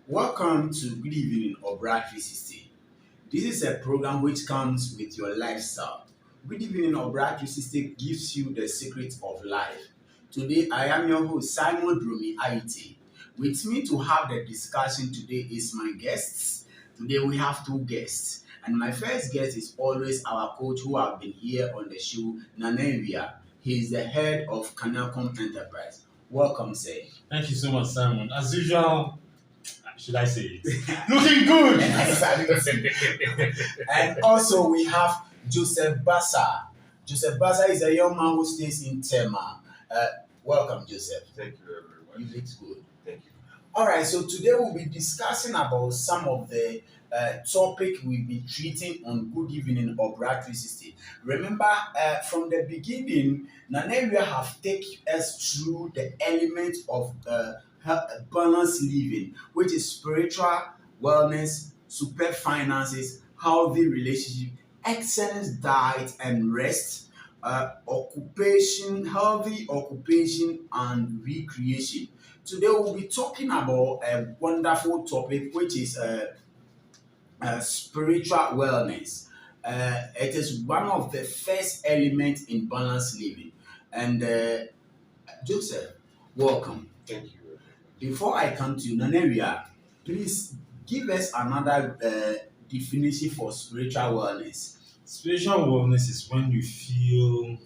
Welcome to Good Evening Obra 360. This is a program which comes with your lifestyle. Good Evening Obra 360 gives you the secrets of life. Today, I am your host, Simon Drumi Aite. With me to have the discussion today is my guests. Today, we have two guests. And my first guest is always our coach who have been here on the show, Nanevia. He is the head of Canacom Enterprise. Welcome, sir. Thank you so much, Simon. As usual, should I say it? Looking good! And also we have Joseph Bassa. Joseph Bassa is a young man who stays in Tema. Welcome, Joseph. Thank you very You much. look good. Thank you. All right, so today we'll be discussing about some of the topic we've been treating on Good Evening Obra 360. Remember, from the beginning, Naneria have taken us through the element of balanced living, which is spiritual wellness, super finances, healthy relationship, excellent diet and rest, occupation, healthy occupation and recreation. Today we'll be talking about a wonderful topic which is spiritual wellness. It is one of the first elements in balanced living. And Joseph, welcome. Thank you very much. Before I come to you, Naneria, please give us another definition for spiritual wellness. Spiritual wellness is when you feel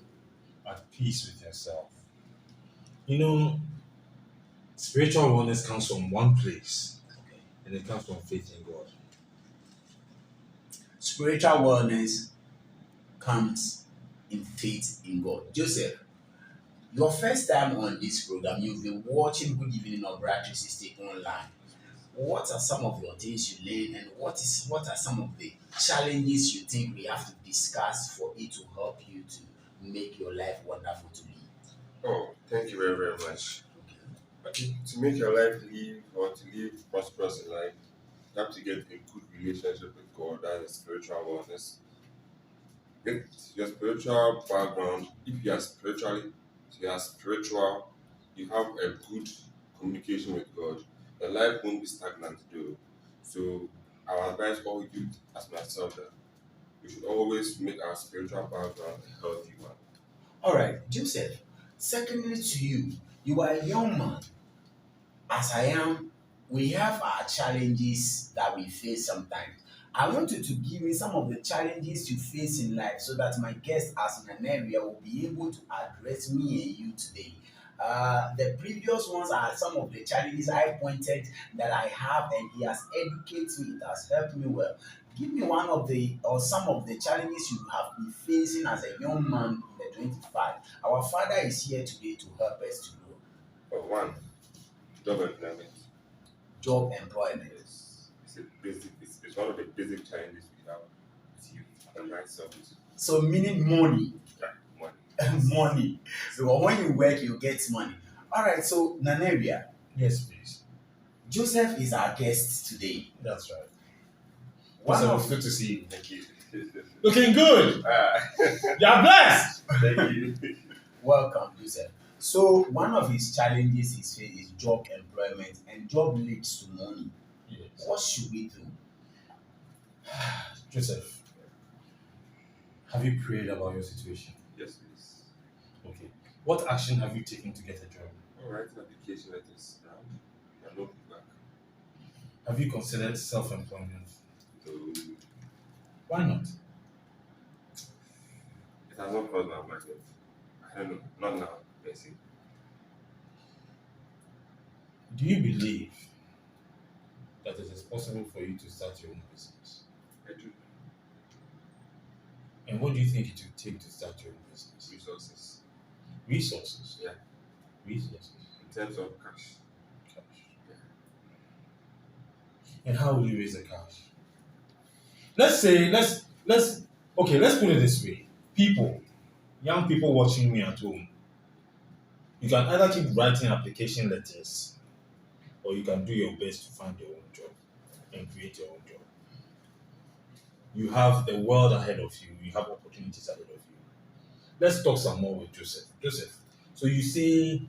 at peace with yourself. Spiritual wellness comes from one place, and it comes from faith in God. Spiritual wellness comes in faith in God. Joseph, your first time on this program, you've been watching Good Evening Obra 360 online. What are some of your things you learn, and what are some of the challenges you think we have to discuss for it to help you to make your life wonderful to live? Oh, thank you very, very much. I think to make your life live or to live prosperous in life, you have to get a good relationship with God. That is spiritual wellness. With your spiritual background, if you are spiritual, you have a good communication with God. Your life won't be stagnant though. So our advice all you as myself that we should always make our spiritual background a healthy one. All right, Joseph, secondly to you, you are a young man. As I am, we have our challenges that we face sometimes. I want you to give me some of the challenges you face in life so that my guest, as in an area, will be able to address me and you today. The previous ones are some of the challenges I pointed that I have, and he has educated me, it has helped me well. Give me one of the or some of the challenges you have been facing as a young man in the 25. Our father is here today to help us to grow. For one, job employment. Job employment. It's one of the basic challenges we have with youth and myself. So meaning money. Yeah, money. Money. So when you work, you get money. All right. So Naneria, Yes, please. Joseph is our guest today. That's right. One Joseph, of it's good to see you. Thank you. Looking good! Ah, You're blessed! thank you. welcome, Joseph. So one of his challenges is job employment, and job leads to money. Yes. What should we do? Joseph, have you prayed about your situation? Yes, please. Okay. What action have you taken to get a job? All right, application letters. And no feedback. Have you considered self-employment? So Why not? it has not crossed my mind yet. I don't know. Not now, basically. Do you believe that it is possible for you to start your own business? I do. And what do you think it will take to start your own business? Resources. Resources. Yeah. Resources. In terms of cash. Cash. Yeah. And how will you raise the cash? Let's put it this way. Young people watching me at home, you can either keep writing application letters or you can do your best to find your own job and create your own job. You have the world ahead of you, you have opportunities ahead of you. Let's talk some more with Joseph. Joseph, so you say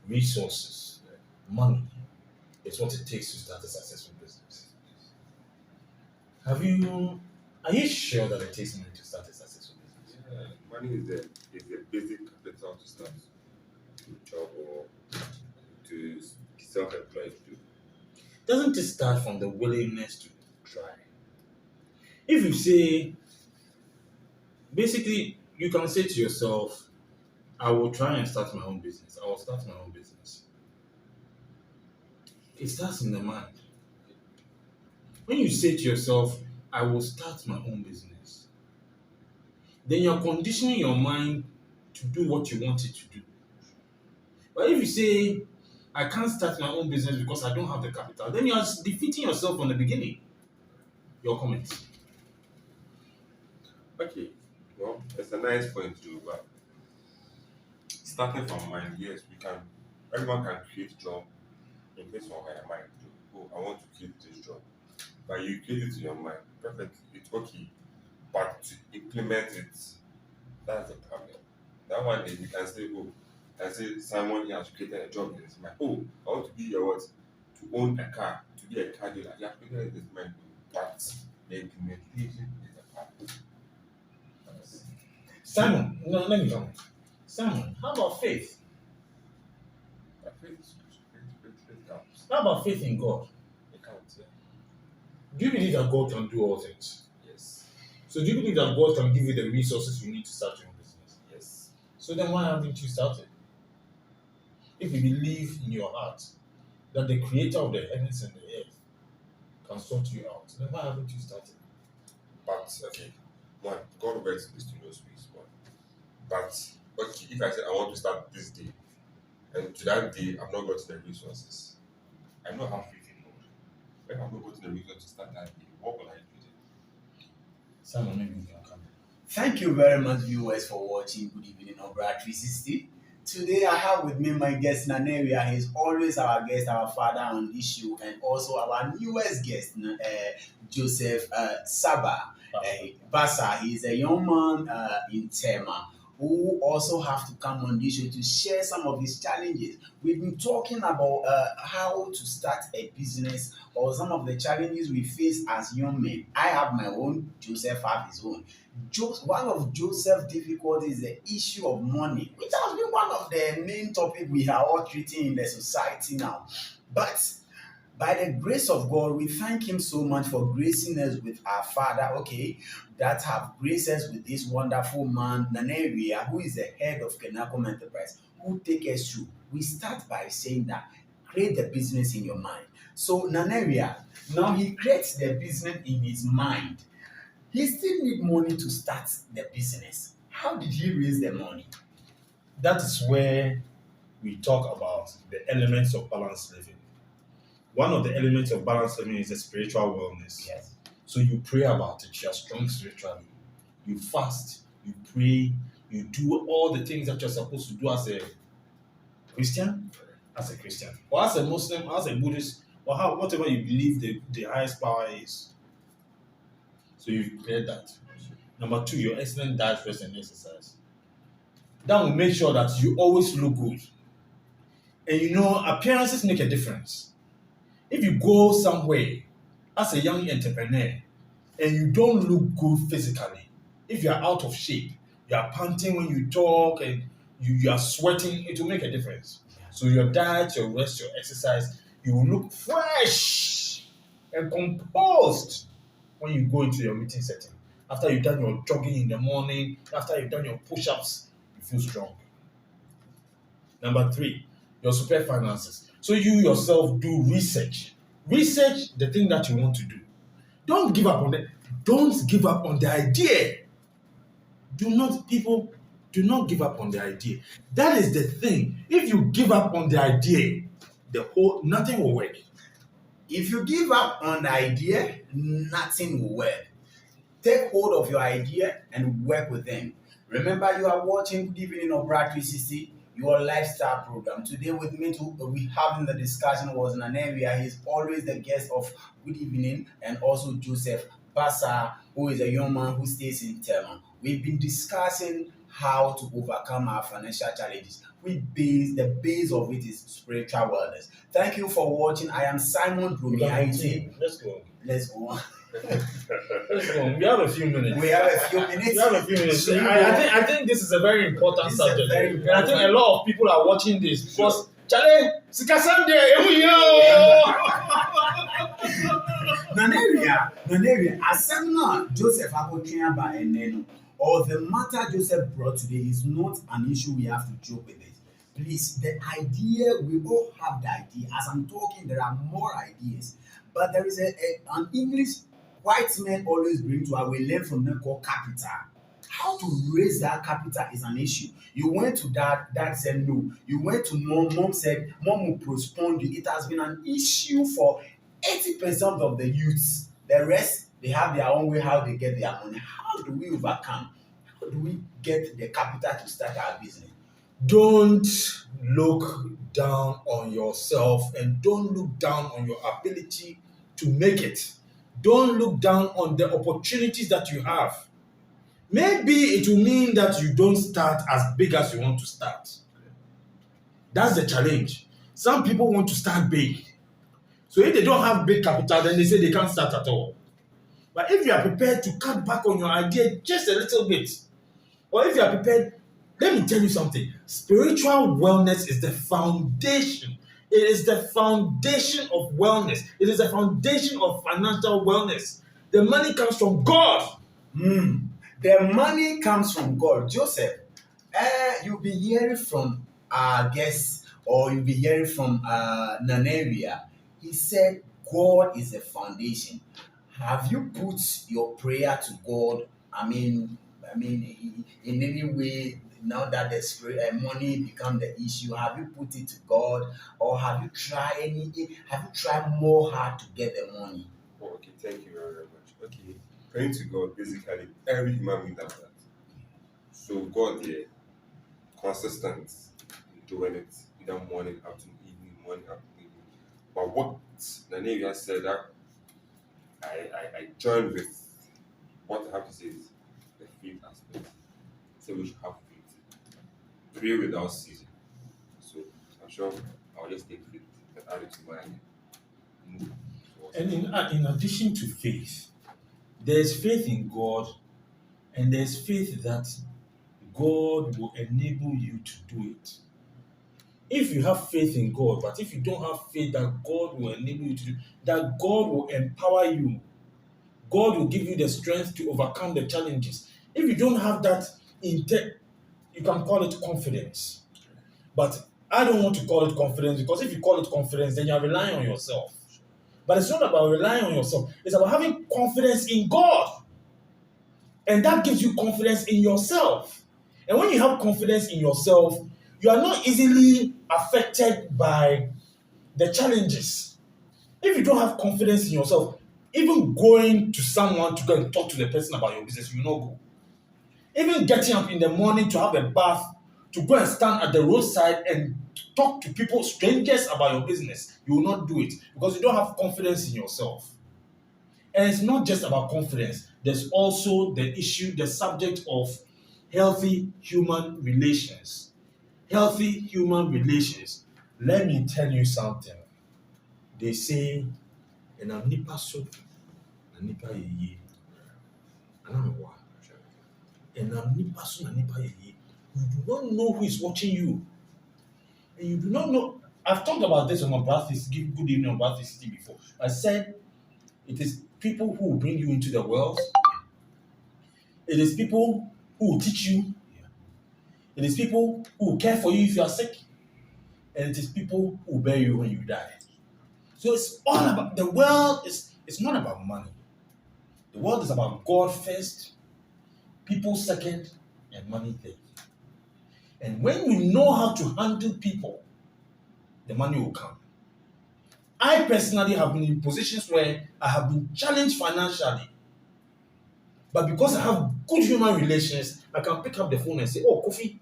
resources, money. It's what it takes to start a successful business. Have you? Are you sure that it takes money to start a successful business? Yeah, money is the basic capital to start a job or to self-employed too. Doesn't it start from the willingness to try? If you say, basically, you can say to yourself, I will try and start my own business. I will start my own business. It starts in the mind. When you say to yourself, I will start my own business, then you're conditioning your mind to do what you want it to do. But if you say, I can't start my own business because I don't have the capital, then you're defeating yourself from the beginning. Your comments. Okay, well, it's a nice point too, but starting from mind, yes, we can. Everyone can create job in case of your mind. Too. Oh, I want to create this job, but you create it in your mind. Perfect, it's okay, but to implement it, that's the problem. That one day you can say, oh, I say someone here has created a job in his mind. Oh, I want to be a what? To own a car, to be a car dealer. You have created it in his mind, but the implementation is the problem. Simon, no, let me come. Simon, how about faith? I feel it counts. How about faith in God? It counts, yeah. Do you believe that God can do all things? Yes. So do you believe that God can give you the resources you need to start your own business? Yes. So then why haven't you started? If you believe in your heart that the creator of the heavens and the earth can sort you out, then why haven't you started? But okay, one, God works in mysterious ways. One. But okay, if I say I want to start this day, and to that day I've not gotten the resources, I don't have faith in God. If I've not gotten the resources to start that day, what will I do then? Simon, maybe you can come. Thank you very much, viewers, for watching Good Evening on Brad 360. Today, I have with me my guest, Naneria. He's always our guest, our father on this show, and also our newest guest, Joseph Saba Basa. He's a young man in Tema who also have to come on this show to share some of his challenges. We've been talking about how to start a business or some of the challenges we face as young men. I have my own, Joseph have his own. One of Joseph's difficulties is the issue of money, which has been one of the main topics we are all treating in the society now. But by the grace of God, we thank Him so much for gracing us with our Father, okay, that have graced us with this wonderful man, Naneria, who is the head of Kenakom Enterprise, who take us through. We start by saying that create the business in your mind. So Naneria, now he creates the business in his mind. He still need money to start the business. How did he raise the money? That is where we talk about the elements of balanced living. One of the elements of balanced living is the spiritual wellness. Yes. So you pray about it, you are strong spiritually. You fast, you pray, you do all the things that you're supposed to do as a Christian, or as a Muslim, as a Buddhist, or whatever you believe the highest power is. So you've cleared that. Number two, your excellent diet, rest, and exercise. That will make sure that you always look good. And you know, appearances make a difference. If you go somewhere as a young entrepreneur and you don't look good physically, if you are out of shape, you are panting when you talk and you are sweating, it will make a difference. So your diet, your rest, your exercise, you will look fresh and composed when you go into your meeting setting. After you've done your jogging in the morning, after you've done your push-ups, you feel strong. Number three, your super finances. So you yourself do research. Research the thing that you want to do. Don't give up on it. Don't give up on the idea. Do not give up on the idea. That is the thing. If you give up on the idea, nothing will work. If you give up on the idea, nothing will work. Take hold of your idea and work with them. Remember, you are watching Good Evening on Brad 360, your lifestyle program. Today with me, we having the discussion was Naneria. He's always the guest of Good Evening, and also Joseph Basa, who is a young man who stays in Tema. We've been discussing how to overcome our financial challenges. The base of it is spiritual wellness. Thank you for watching. I am Simon We can Brumiaite. continue. Let's go. Let's go on. Let's go. We have a few minutes. We have a few minutes. We have a few minutes. So, I think this is a very important This is a subject. very And I think a lot of people are watching this because Charlie, Sikasande, Naneria, Asana Joseph Akotriaba and Neno, or the matter Joseph brought today is not an issue we have to joke with it. Please, the idea, we all have the idea. As I'm talking, there are more ideas. But there is an English white men always bring to us, we learn from them called capital. How to raise that capital is an issue. You went to dad said no. You went to mom said mom will postpone you. It has been an issue for 80% of the youths. The rest, they have their own way how they get their money. How do we overcome? How do we get the capital to start our business? Don't look down on yourself and don't look down on your ability to make it. Don't look down on the opportunities that you have. Maybe it will mean that you don't start as big as you want to start. That's the challenge. Some people want to start big. So if they don't have big capital, then they say they can't start at all. But if you are prepared to cut back on your idea just a little bit, or if you are prepared, let me tell you something. Spiritual wellness is the foundation. It is the foundation of wellness. It is the foundation of financial wellness. The money comes from God. The money comes from God. Joseph, you'll be hearing from our guests or you'll be hearing from Naneria. He said God is the foundation. Have you put your prayer to God? I mean, in any way, now that the spirit money become the issue, have you put it to God, or have you tried more hard to get the money? Oh, okay, thank you very, very much. Okay, praying to God, basically, every human being does that. So God here, consistent in doing it, either morning, afternoon, evening, morning, afternoon, evening. But what Naneria said that I join with what I have to say is the faith aspect. So we should have faith. Pray without ceasing. So I'm sure I'll just take faith and add it to my move. And in addition to faith, there's faith in God, and there's faith that God will enable you to do it. If you have faith in God, but if you don't have faith that God will enable you to do, that God will empower you, God will give you the strength to overcome the challenges. If you don't have that intent, you can call it confidence. But I don't want to call it confidence, because if you call it confidence, then you're relying on yourself. But it's not about relying on yourself. It's about having confidence in God. And that gives you confidence in yourself. And when you have confidence in yourself, you are not easily affected by the challenges. If you don't have confidence in yourself, even going to someone to go and talk to the person about your business, you will not go. Even getting up in the morning to have a bath, to go and stand at the roadside and talk to people, strangers, about your business, you will not do it because you don't have confidence in yourself. And it's not just about confidence. There's also the subject of healthy human relations. Healthy human relations. Let me tell you something. They say, "Enam nipa so, na nipa yeye." Anamwa. Enam nipa so, na nipa yeye. You do not know who is watching you. And you do not know. I've talked about this on my Good Evening on Bath City before. I said it is people who will bring you into the world. It is people who will teach you. It is people who will care for you if you are sick. And it is people who will bury you when you die. So it's all about, the world it's not about money. The world is about God first, people second, and money third. And when you know how to handle people, the money will come. I personally have been in positions where I have been challenged financially. But because I have good human relations, I can pick up the phone and say, "Oh, Kofi,"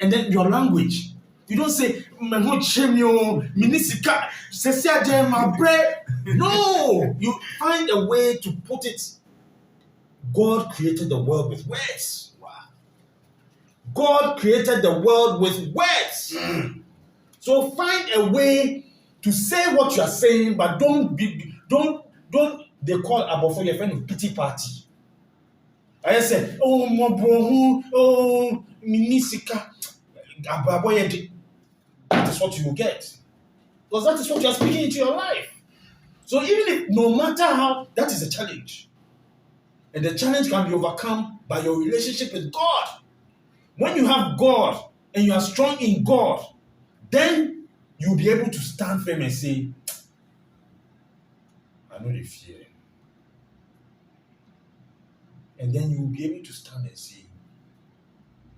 and then your language. You don't say, "No, you find a way to put it. God created the world with words. Wow. God created the world with words. So find a way to say what you are saying, but don't they call about for your friend of pity party. I said, oh my bro, oh minisika. That is what you will get. Because that is what you are speaking into your life. So even if no matter how, that is a challenge. And the challenge can be overcome by your relationship with God. When you have God and you are strong in God, then you'll be able to stand firm and say, I know the fear. And then you will be able to stand and say,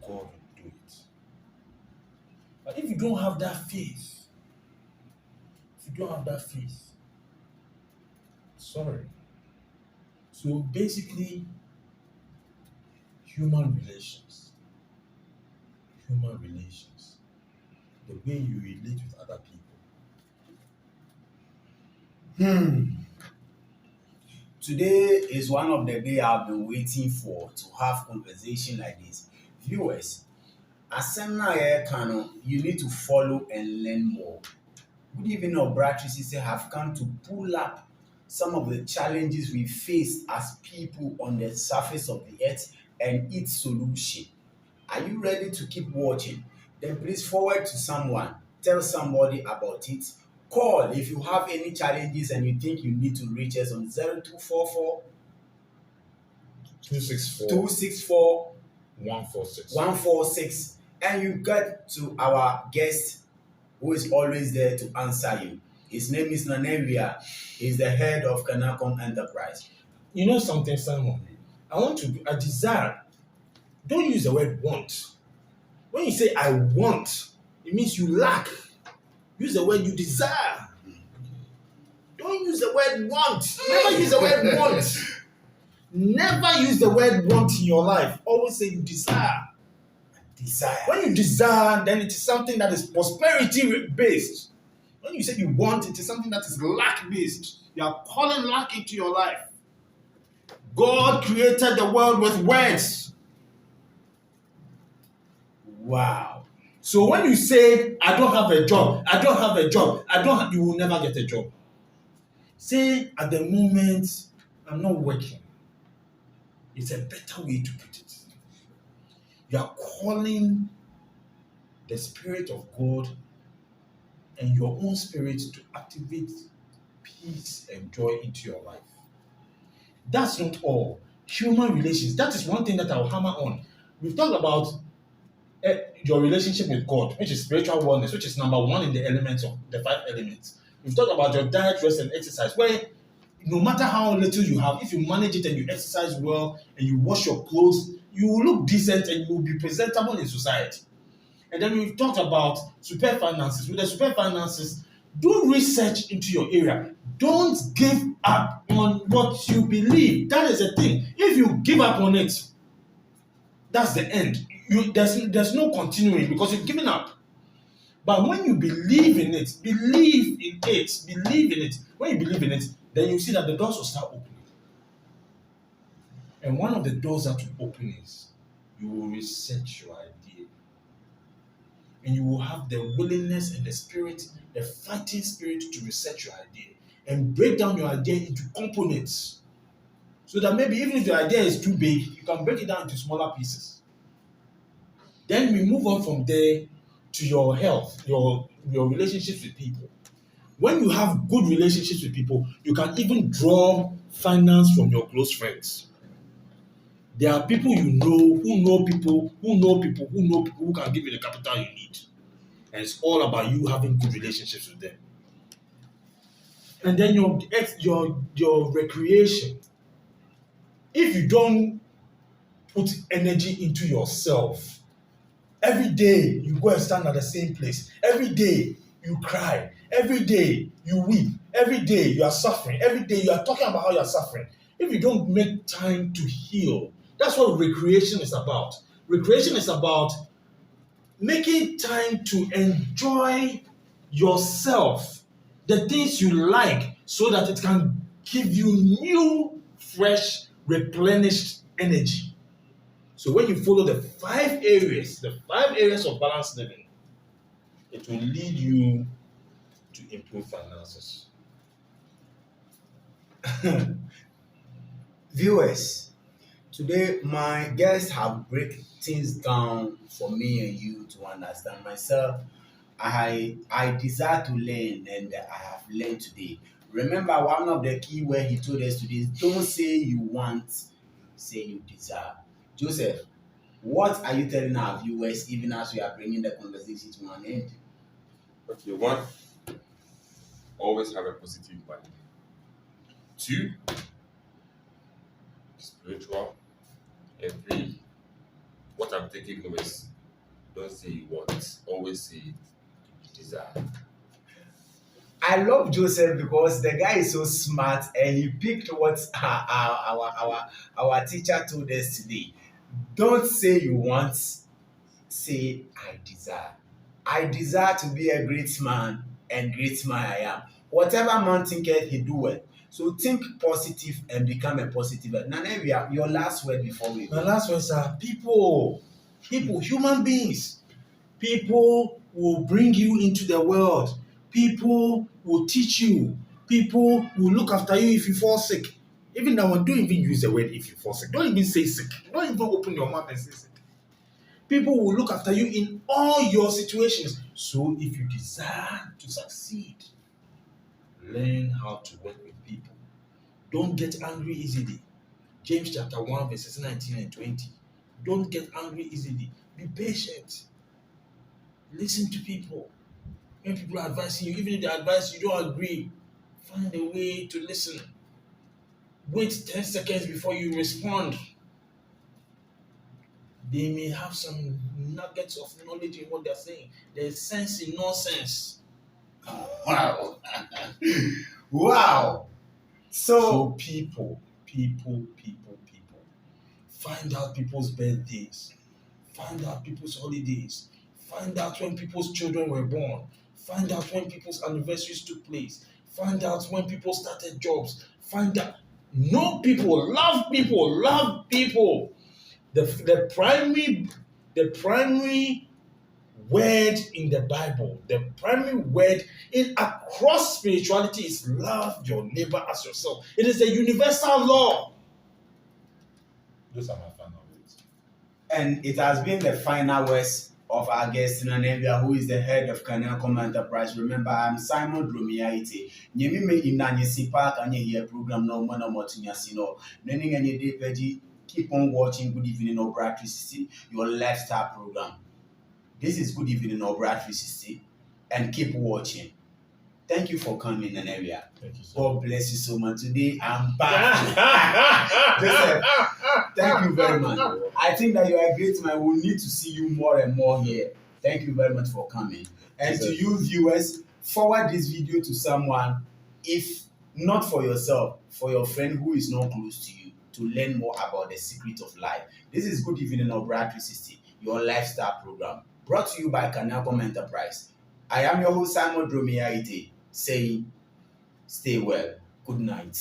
God will do it. But if you don't have that faith, sorry. So basically, human relations, the way you relate with other people. Today is one of the days I've been waiting for to have conversation like this. Viewers, asem na yɛka no, you need to follow and learn more. Good evening, Obrachi Sister have come to pull up some of the challenges we face as people on the surface of the earth and its solution. Are you ready to keep watching? Then please forward to someone, tell somebody about it. Call if you have any challenges and you think you need to reach us on 0244 264 146 and you get to our guest who is always there to answer you. His name is Naneria. He's the head of Kanakom Enterprise. You know something, Simon? I desire. Don't use the word want. When you say I want, it means you lack. Use the word you desire. Don't use the word want. Never use the word want. Never use the word want in your life. Always say you desire. When you desire, then it is something that is prosperity based. When you say you want, it is something that is lack based. You are calling lack into your life. God created the world with words. Wow. So when you say, I don't have a job, you will never get a job. Say, at the moment, I'm not working. It's a better way to put it. You are calling the Spirit of God and your own spirit to activate peace and joy into your life. That's not all. Human relations, that is one thing that I'll hammer on. We've talked about your relationship with God, which is spiritual wellness, which is number one in the elements of the 5 elements. We've talked about your diet, rest, and exercise, where no matter how little you have, if you manage it and you exercise well and you wash your clothes, you will look decent and you will be presentable in society. And then we've talked about super finances. With the super finances, do research into your area. Don't give up on what you believe. That is the thing. If you give up on it, that's the end. There's no continuing because you've given up. But when you believe in it, when you believe in it, then you see that the doors will start opening. And one of the doors that will open is you will research your idea. And you will have the willingness and the spirit, the fighting spirit to research your idea and break down your idea into components. So that maybe even if your idea is too big, you can break it down into smaller pieces. Then we move on from there to your health, your relationships with people. When you have good relationships with people, you can even draw finance from your close friends. There are people you know who know people who can give you the capital you need. And it's all about you having good relationships with them. And then your recreation. If you don't put energy into yourself, every day you go and stand at the same place. Every day you cry. Every day you weep. Every day you are suffering. Every day you are talking about how you are suffering. If you don't make time to heal, that's what recreation is about. Recreation is about making time to enjoy yourself, the things you like, so that it can give you new, fresh, replenished energy. So when you follow the 5 areas of balanced living, it will lead you to improve finances. Viewers, today my guests have break things down for me and you to understand myself. I desire to learn and I have learned today. Remember, one of the key word he told us today is don't say you want, say you desire. Joseph, what are you telling our viewers even as we are bringing the conversation to an end? Okay, one, always have a positive mind. Two, spiritual. And three, what I'm taking home is don't say you want, always say you desire. I love Joseph because the guy is so smart and he picked what our teacher told us today. Don't say you want, say I desire. I desire to be a great man, and great man I am. Whatever man thinketh, he doeth. So think positive and become a positive. Nanevia, your last word before we My go. last words are people, human beings. People will bring you into the world. People will teach you. People will look after you if you fall sick. Even that one, don't even use the word if you fall sick. Don't even say sick. Don't even open your mouth and say sick. People will look after you in all your situations. So if you desire to succeed, learn how to work with people. Don't get angry easily. James chapter 1, verses 19 and 20. Don't get angry easily. Be patient. Listen to people. When people are advising you, even if they advise you don't agree, find a way to listen. Wait 10 seconds before you respond. They may have some nuggets of knowledge in what they're saying. There's sense in nonsense. Wow. Wow. So So people. Find out people's birthdays. Find out people's holidays. Find out when people's children were born. Find out when people's anniversaries took place. Find out when people started jobs. Find out. Know people. Love people. Love people. The primary word in the Bible, the primary word in across spirituality is love your neighbor as yourself. It is a universal law. Those are my final words. and it has been the final words of our guest Nanevia, who is the head of Kanyakom Enterprise. Remember, I'm Simon Dromiaite. Nyemi me inanye sipa kanye here program no mana motinyasino. Nening any day peji. Keep on watching Good Evening Obra 360, your lifestyle program. This is Good Evening Obra 360, and keep watching. Thank you for coming, Nanevia. Thank you so God bless you so much. Today I'm back. Joseph, thank you very much. I think that you are a great man. We need to see you more and more here. Thank you very much for coming. And to you viewers, forward this video to someone, if not for yourself, for your friend who is not close to you, to learn more about the secret of life. This is Good Evening Obra 360, your lifestyle program, brought to you by Kanyakom Enterprise. I am your host, Simon Dromiaite, saying, stay well. Good night.